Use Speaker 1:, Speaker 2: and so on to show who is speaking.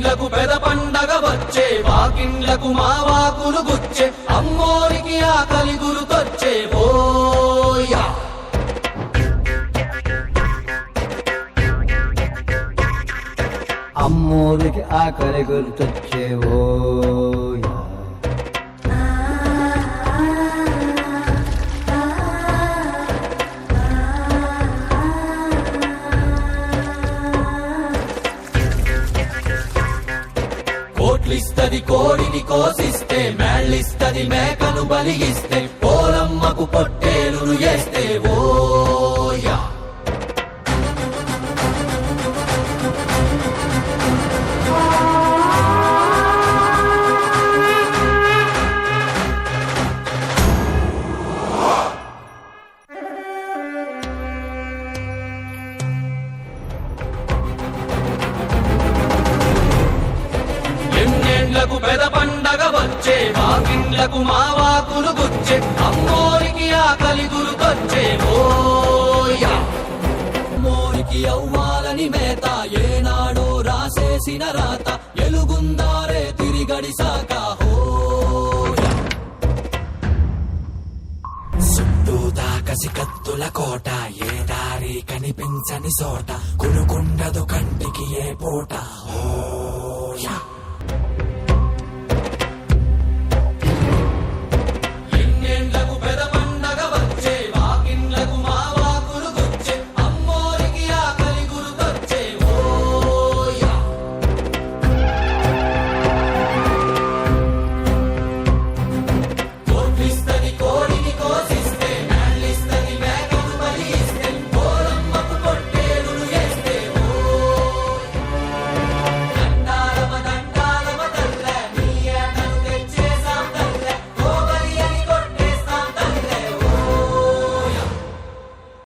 Speaker 1: ఎన్నేండ్లకు పెద పండగ వచ్చే వాకిండ్లకు మా వాకులు గుచ్చే అమ్మోరికి ఆకలి గురుతొచ్చే ఓయా
Speaker 2: అమ్మోరికి ఆకలి గుర్తొచ్చేవో
Speaker 1: కోట్లిస్తది కోడిని కోసిస్తే మేళ్ళిస్తది మేకను బలిగిస్తే పోలమ్మకు పొట్టేలును చేస్తే ఓయా ఎన్నేండ్లకు పెద పండగ వచ్చే వాకిండ్లకు మా వాకులు గుచ్చే అమ్మోరికి ఆకలి గురుతొచ్చే ఓయా అమ్మోరికి అవ్వాలని మేత ఏనాడో రాసేసిన రాత ఎలుగుందారే తిరిగడిసాక హోయా చుట్టూతా కసి కత్తుల కోట ఏ దారి కనిపించని చోట కునుకుండదు కంటికి ఏ పూట ఓయా